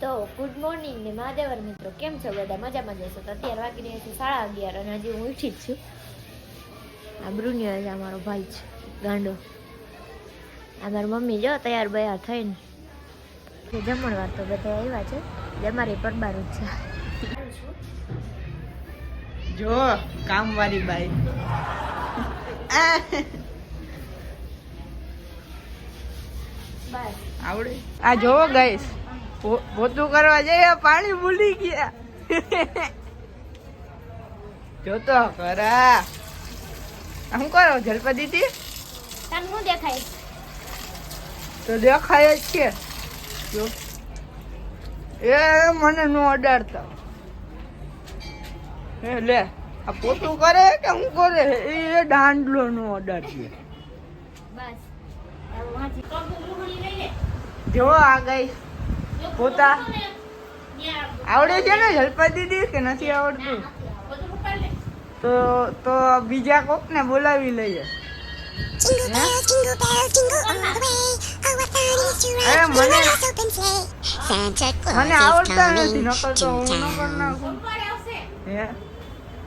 તો good morning ને મહાદેવર મિત્રો, કેમ છો બધા? મજામાં જશો? તો અત્યારે વાગી રહ્યા છે 11:30 અને હજી હું ઉઠી જ છું. આ બ્રુનિયો છે, અમારો ભાઈ છે ગાંડો. આ મારી મમ્મી જો તૈયાર બયાર થઈને જમણવાર તો બધા આવ્યા છે. અમારી પરબાર જ છે જો કામવાળી બાઈ. બસ આવડે આ જોવો ગાઈસ, પોતું કરવા જઈએ પાણી ભૂલી ગયા. જોતો ખરા શું કરો જલપદી થી? તને શું દેખાય? તો દેખાય જ છે. જો એ મને નો અડાડતા. એ લે આ પોતું કરે કે હું કરે એ દાંડલો નો અડાડતી. બસ જો આ ગઈ પોતા આવડે છે ને જલપા દીદી કે નથી આવડતું? તો બીજા કોક ને બોલાવી લઈએ. મને આવડતા નથી, નકર તો હું ન કર નાખું. હે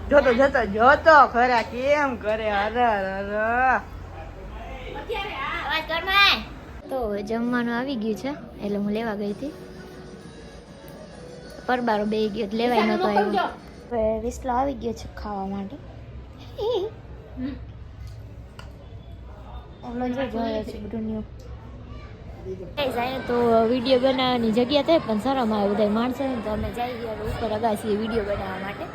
જોતો જોતો જોતો ખરા કેમ કરે. અરે તો જમવાનું આવી ગયું છે એટલે હું લેવા ગઈ હતી. પરબારો બે ગયો લેવાય નતો આવ્યો. હવે વિસલો આવી ગયો છે ખાવા માટે. તો વિડીયો બનાવવાની જગ્યા થાય પણ શરમ આવે બધા માણસો ને, તો અમે જઈ ગયા ઉપર અગાસીએ વિડીયો બનાવવા માટે.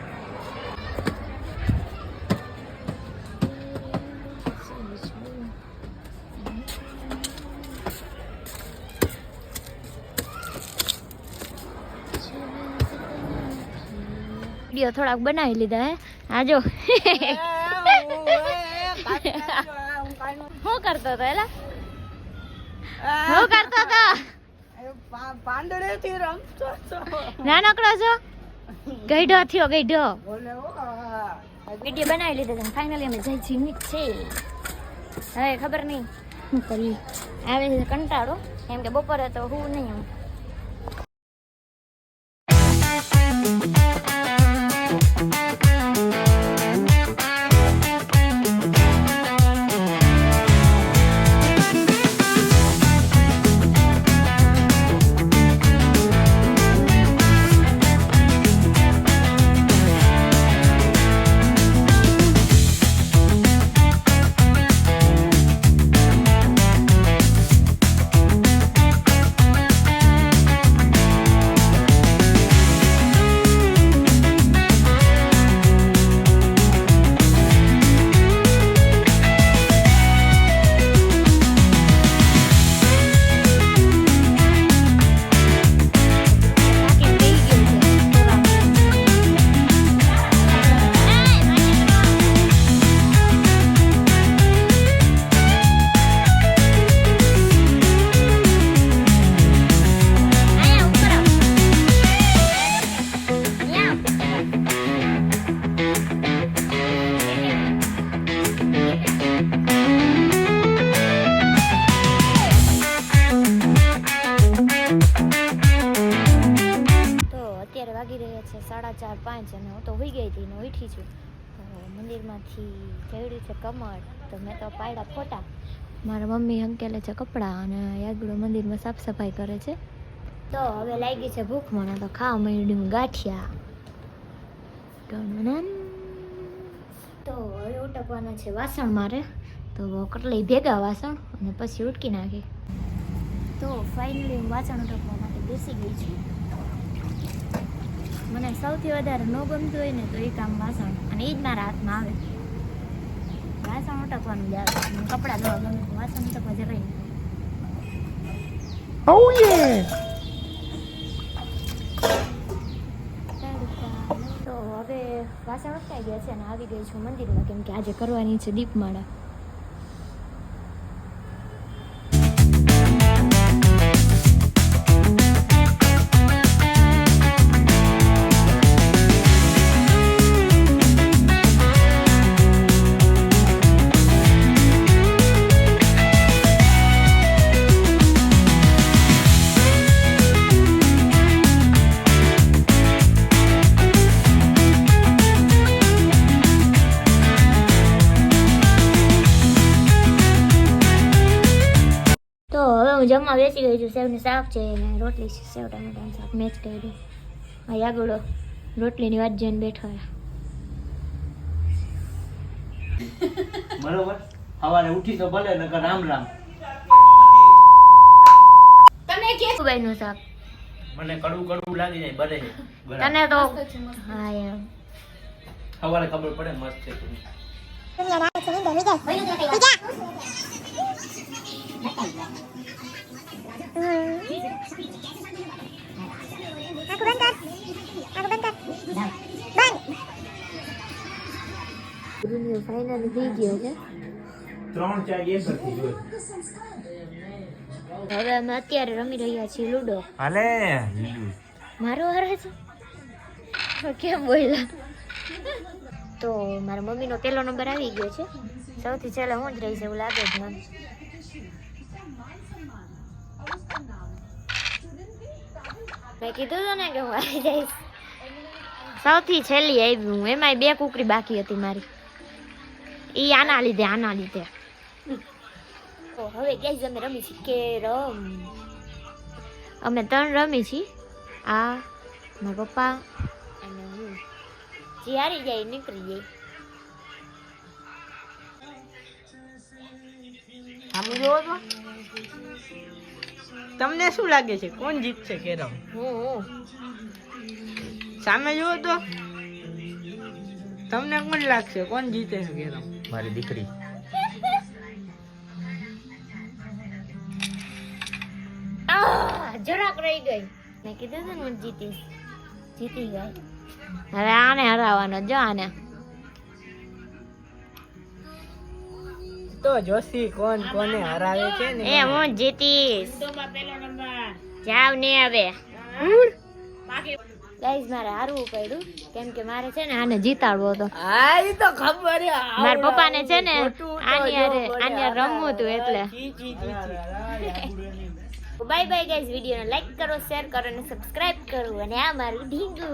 વિડીયો થોડાક બનાવી લીધા. હે આજો શું કરતો હતો? એલા શું કરતો હતો? પાંદડે થી રમતો હતો. નાનકડો છો? ગઈઢો થયો ગઈઢો. વિડીયો બનાવી લીધા છે ફાઇનલી અમે જઈ છીએ નીચે. હવે ખબર નહીં શું કરવી, આવે છે કંટાળો, કેમ કે બપોરે તો હું નહીં આમ. વાગી રહ્યા છે 4:30 અને હું તો હોઈ ગઈ હતી ને ઉઠી છું. તો મંદિરમાંથી ચડ્યું છે કમળ, તો મેં તો પાડ્યા ફોટા. મારા મમ્મી હંકેલે છે કપડાં અને યાગડો મંદિરમાં સાફ સફાઈ કરે છે. તો હવે લાગી છે ભૂખ મને, તો ખાવા માંડ્યું ગાંઠિયા. તો હવે ઉટકવાના છે વાસણ મારે, તો કેટલી ભેગા વાસણ અને પછી ઉટકી નાખી. તો ફાઇનલી હું વાસણ ઉટકવા માટે બેસી ગઈ છું. મને સૌથી વધારે ન ગમતું હોય ને તો એ કામ વાસણ, અને એ જ મારા હાથમાં આવે. વાસણ ઉટકવાનું જ આવે. કપડાં ધોવા ગમે, વાસણ ઉટકવા જરાય નહીં. તો હવે વાસણ ઉટકાઈ ગયા છે અને આવી ગઈ છું મંદિરમાં, કેમ કે આજે કરવાની છે દીપમાળા. જમવા બેસી ગઈ છું. સેવની શાક છે અને રોટલી છે. સેવ ટામેટાનું શાક મેચ કર્યું. હા યાગોડો રોટલીની વાત જોઈને બેઠો છે. બરોબર સવારે ઉઠી તો ભલે નકર રામ રામ. બાઈનું શાક મને કડવું કડવું લાગી જાય બરે તને તો હા યાર સવારે ખબર પડે મસ્ત છે. ફાઇનલ થઈ ગયો છે. 3-4 એક હતી જોઈ. હવે અમે અત્યારે રમી રહ્યા છીએ લૂડો. હાલે મારો હારે છે કેમ બોલ્યા? તો મારા મમ્મીનો પહેલો નંબર આવી ગયો છે. સૌથી છેલ્લે હું જ રહીશ એવું લાગે છે મને. મેં કીધું હતું ને કે હું આવી જઈશ. સૌથી છેલ્લી આવી હું. એમાંય 2 કુકરી બાકી હતી મારી. ઈ આના લીધે. તો હવે ગાઈસ અમે રમી છીએ કેરમ. અમે 3 રમી છીએ. આ મારા પપ્પા અને હું. જે હારી જાય નીકળી જાય. આમ જોવો તો તમને શું લાગે છે કોણ જીતશે કેરમ? હું સામે જુઓ તો તમને કોણ લાગશે કોણ જીતે છે કેરમ? મારી દીકરી. જરાક રહી ગઈ. મેં કીધું હતું ને હું જીતીશ. જીતી ગઈ. હવે આને હરાવવાનો. જો આને તો જોશી કોણ કોને હરાવે છે ને. એ હું જીતીશ. જાવ ને હવે. ગાઈસ મારે હારવું પડ્યું કેમ કે મારે છે ને આને જીતાડવો હતો. હા ઈ તો ખબર છે. મારા પપ્પાને છે ને આની હારે રમવું હતું એટલે. Bye bye guys. વિડીયોને લાઈક કરો, શેર કરો અને સબસ્ક્રાઇબ કરો. અને આ મારું ઢીંગુ.